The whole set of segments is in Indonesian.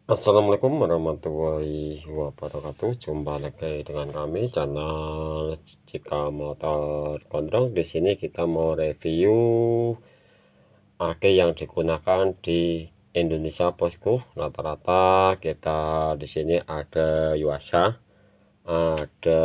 Assalamualaikum warahmatullahi wabarakatuh. Jumpa lagi dengan kami channel Cika Motor Gondrong. Di sini kita mau review aki yang digunakan di Indonesia, bosku. Rata-rata kita di sini ada Yuasa, ada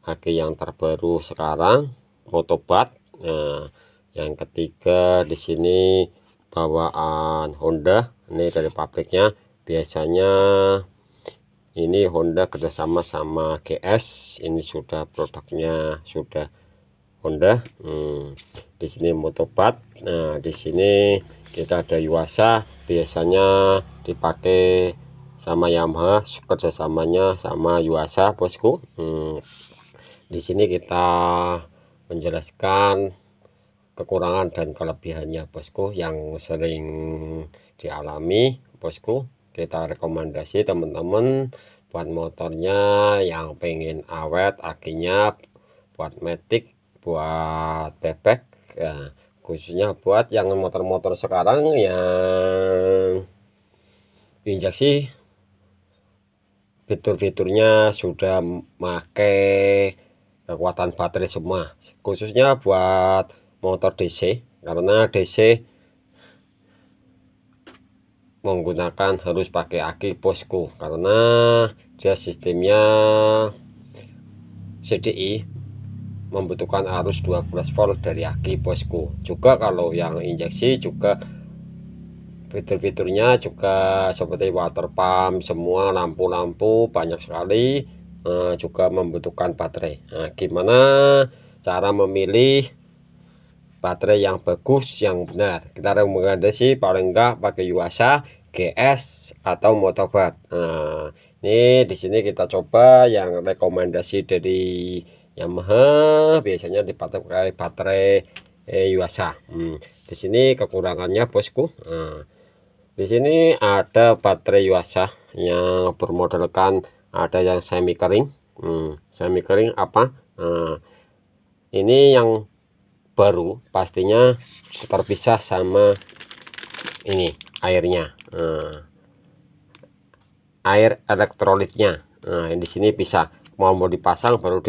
aki yang terbaru sekarang Motobat. Nah, yang ketiga di sini bawaan Honda. Ini dari pabriknya. Biasanya ini Honda kerjasama sama GS. Ini sudah produknya sudah Honda. Di sini Motobat. Nah, di sini kita ada Yuasa. Biasanya dipakai sama Yamaha, kerjasamanya sama Yuasa, bosku. Di sini kita menjelaskan kekurangan dan kelebihannya, bosku, yang sering dialami, bosku. Kita rekomendasi teman-teman buat motornya yang pengen awet akinya, buat matic, buat bebek ya, khususnya buat yang motor-motor sekarang yang injeksi, fitur-fiturnya sudah pakai kekuatan baterai semua, khususnya buat motor DC, karena DC menggunakan harus pakai aki, bosku, karena dia sistemnya CDI, membutuhkan arus 12 volt dari aki, bosku. Juga kalau yang injeksi juga fitur-fiturnya juga seperti water pump, semua lampu-lampu banyak sekali, juga membutuhkan baterai. Nah, gimana cara memilih baterai yang bagus, yang benar? Kita rekomendasi paling enggak pakai Yuasa, GS, atau Motobat. Nah, ini di sini kita coba yang rekomendasi dari Yamaha, biasanya dipakai baterai Yuasa. Di sini kekurangannya, bosku. Di sini ada baterai Yuasa yang bermodelkan, ada yang semi kering. Semi kering apa? Ini yang baru pastinya terpisah sama ini airnya, air elektrolitnya. Nah, di sini bisa mau dipasang baru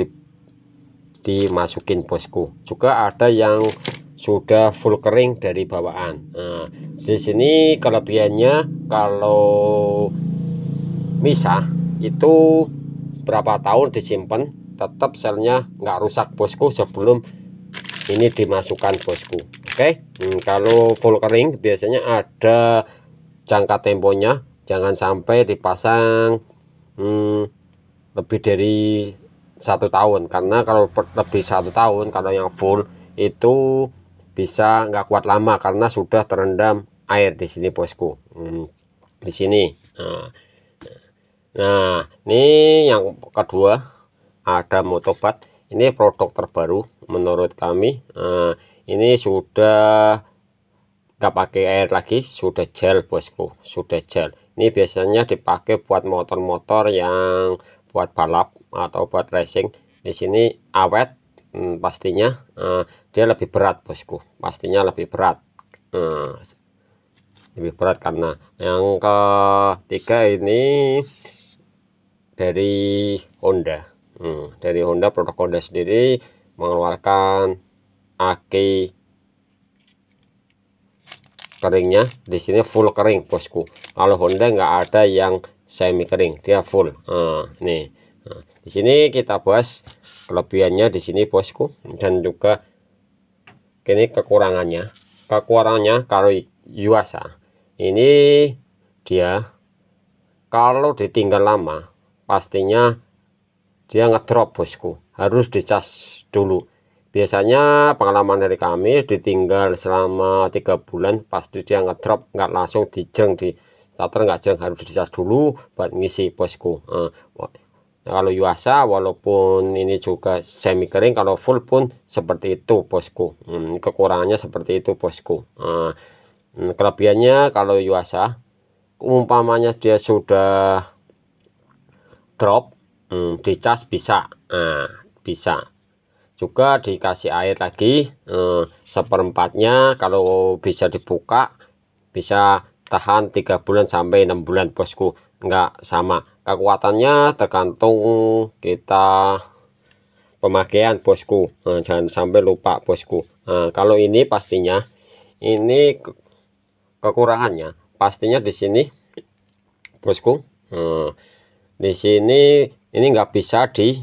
dimasukin, bosku. Juga ada yang sudah full kering dari bawaan. Nah, di sini kelebihannya kalau misah itu berapa tahun disimpan tetap selnya nggak rusak, bosku, sebelum ini dimasukkan, bosku. Oke. Kalau full kering biasanya ada jangka temponya, jangan sampai dipasang lebih dari 1 tahun, karena kalau lebih 1 tahun, kalau yang full itu bisa nggak kuat lama karena sudah terendam air di sini, bosku. Di sini. Nah, ini yang kedua ada Motobat. Ini produk terbaru menurut kami. Ini sudah nggak pakai air lagi, sudah gel, bosku, sudah gel. Ini biasanya dipakai buat motor-motor yang buat balap atau buat racing. Di sini awet, pastinya. Dia lebih berat, bosku, pastinya lebih berat. Lebih berat karena yang ketiga ini dari Honda. Dari Honda, produk Honda sendiri mengeluarkan aki keringnya. Di sini full kering, bosku. Kalau Honda nggak ada yang semi kering, dia full. Nih, di sini kita bahas kelebihannya di sini, bosku, dan juga ini kekurangannya. Kekurangannya kalau Yuasa ini, dia kalau ditinggal lama pastinya dia ngedrop, bosku, harus dicas dulu. Biasanya pengalaman dari kami ditinggal selama 3 bulan pasti dia ngedrop, nggak langsung dijeng di starter, nggak jeng, harus dicas dulu buat ngisi, bosku. Kalau Yuasa walaupun ini juga semi kering, kalau full pun seperti itu, bosku. Kekurangannya seperti itu, bosku. Kelebihannya kalau Yuasa, umpamanya dia sudah drop, dicas bisa. Bisa juga dikasih air lagi, seperempatnya kalau bisa dibuka, bisa tahan 3 bulan sampai 6 bulan bosku, enggak sama. Kekuatannya tergantung kita pemakaian bosku. Jangan sampai lupa bosku. Kalau ini pastinya ini kekurangannya pastinya di sini bosku. Di sini ini nggak bisa di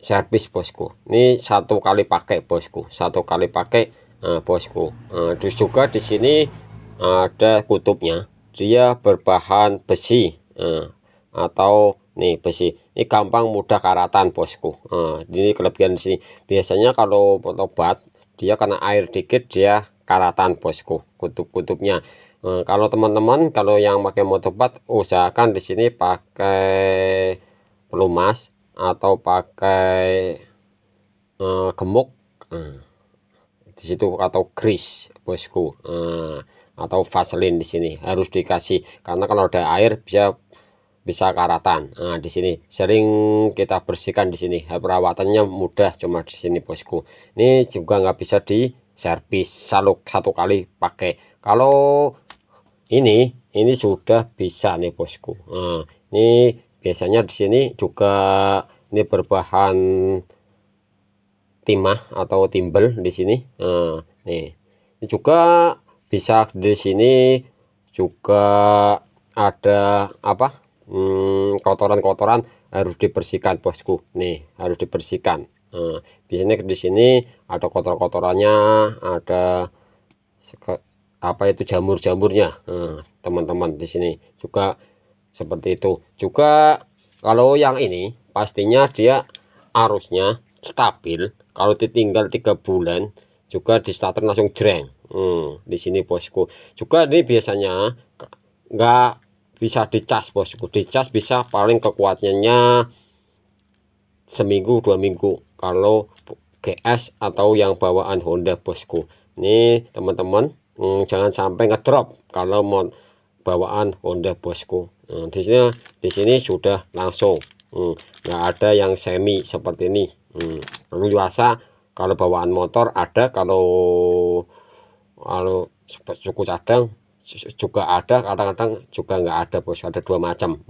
servis bosku. Ini 1 kali pakai bosku, 1 kali pakai bosku. Terus juga di sini ada kutubnya, dia berbahan besi atau nih besi. Ini gampang mudah karatan bosku. Ini kelebihan di sini. Biasanya kalau motobat dia kena air dikit dia karatan bosku, kutub-kutubnya. Kalau teman-teman kalau yang pakai motobat usahakan di sini pakai pelumas atau pakai gemuk di situ atau grease bosku, atau vaselin di sini harus dikasih, karena kalau ada air bisa karatan. Di sini sering kita bersihkan di sini, perawatannya mudah cuma di sini bosku. Ini juga nggak bisa di servis, 1 kali pakai. Kalau ini sudah bisa nih bosku. Ini biasanya di sini juga ini berbahan timah atau timbel di sini. Nih ini juga bisa di sini juga ada apa, kotoran-kotoran harus dibersihkan bosku. Nih harus dibersihkan. Biasanya di sini ada kotor-kotorannya, ada apa itu jamur-jamurnya. Teman-teman di sini juga seperti itu. Juga kalau yang ini pastinya dia arusnya stabil. Kalau ditinggal 3 bulan juga di starter langsung jreng. Di sini bosku. Juga ini biasanya nggak bisa dicas bosku. Dicas bisa paling kekuatannya seminggu 2 minggu kalau GS atau yang bawaan Honda bosku. Ini teman-teman jangan sampai ngedrop kalau mau bawaan Honda bosku. Di sini sudah langsung, nggak ada yang semi seperti ini. Lalu biasa kalau bawaan motor ada, kalau suku cadang juga ada, kadang-kadang juga nggak ada bos. Ada 2 macam.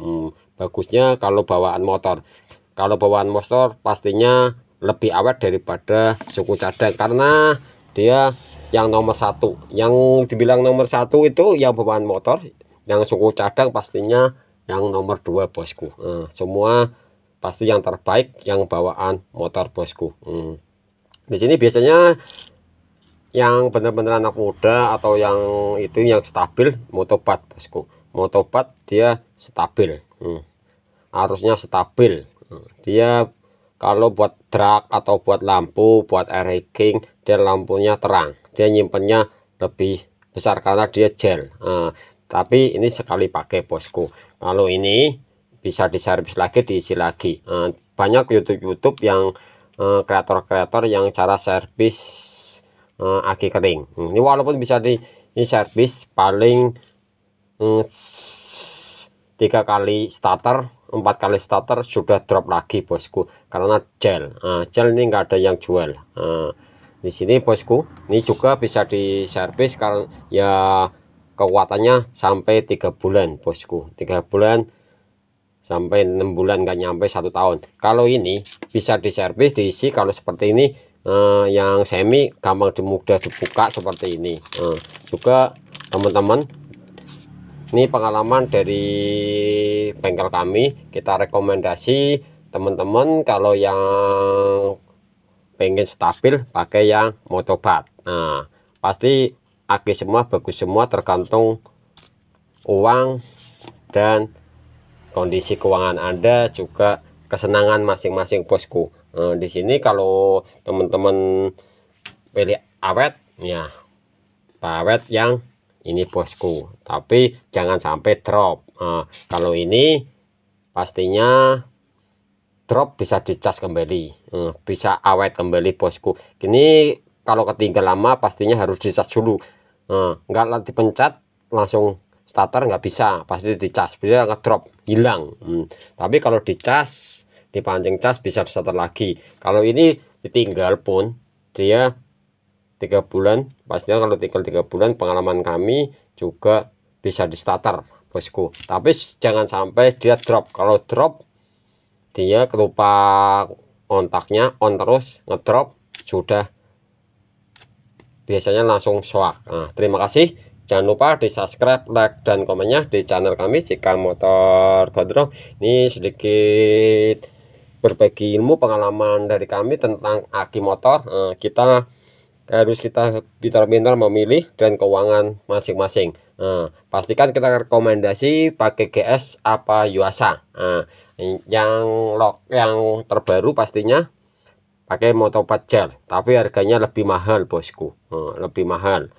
Bagusnya kalau bawaan motor. Kalau bawaan motor pastinya lebih awet daripada suku cadang, karena dia yang nomor 1, yang dibilang nomor 1 itu yang bawaan motor. Yang suku cadang pastinya yang nomor 2 bosku. Semua pasti yang terbaik yang bawaan motor bosku. Di sini biasanya yang benar-benar anak muda atau yang itu yang stabil motobat bosku. Motobat dia stabil, arusnya stabil. Dia kalau buat truk atau buat lampu, buat air-rigging, dia lampunya terang, dia nyimpennya lebih besar karena dia gel. Tapi ini sekali pakai bosku. Kalau ini bisa diservis lagi, diisi lagi. Banyak YouTube yang kreator-kreator yang cara servis aki kering. Ini walaupun bisa diservis paling 3 kali starter, 4 kali starter sudah drop lagi bosku, karena gel. Gel ini enggak ada yang jual. Di sini bosku, ini juga bisa diservis karena ya kekuatannya sampai 3 bulan bosku. 3 bulan sampai 6 bulan, nggak nyampe 1 tahun. Kalau ini bisa diservis, diisi. Kalau seperti ini yang semi gampang mudah dibuka seperti ini. Juga teman-teman, ini pengalaman dari bengkel kami, kita rekomendasi teman-teman kalau yang pengen stabil pakai yang motobat. Pasti aki semua bagus semua, tergantung uang dan kondisi keuangan Anda, juga kesenangan masing-masing bosku. Di sini kalau teman-teman pilih awet ya, awet yang ini bosku, tapi jangan sampai drop. Kalau ini pastinya drop bisa dicas kembali, bisa awet kembali bosku. Ini kalau ketinggal lama pastinya harus dicas dulu. Enggak dipencet langsung starter, nggak bisa, pasti dicas, bisa ngedrop hilang. Tapi kalau dicas, dipancing cas, bisa starter lagi. Kalau ini ditinggal pun dia 3 bulan, pastinya kalau tinggal 3 bulan pengalaman kami juga bisa di starter bosku. Tapi jangan sampai dia drop. Kalau drop dia kelupa kontaknya on terus, ngedrop, sudah biasanya langsung soak. Nah, terima kasih. Jangan lupa di subscribe, like, dan komennya di channel kami Jika Motor Gondrong. Ini sedikit berbagi ilmu pengalaman dari kami tentang aki motor. Kita harus pintar-pintar memilih dan keuangan masing-masing. Pastikan kita rekomendasi pakai GS apa Yuasa. Yang terbaru pastinya pakai Motopat gel, tapi harganya lebih mahal bosku. Lebih mahal.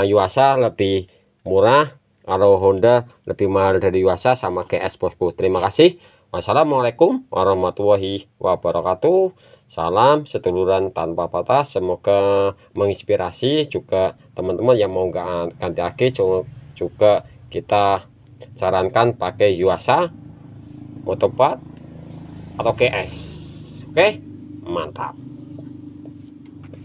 Yuasa lebih murah, kalau Honda lebih mahal dari Yuasa sama GS bosku. Terima kasih. Wassalamualaikum warahmatullahi wabarakatuh. Salam seduluran tanpa batas. Semoga menginspirasi juga teman-teman yang mau ganti aki. Juga kita sarankan pakai Yuasa, Motopat, atau GS. Oke, mantap.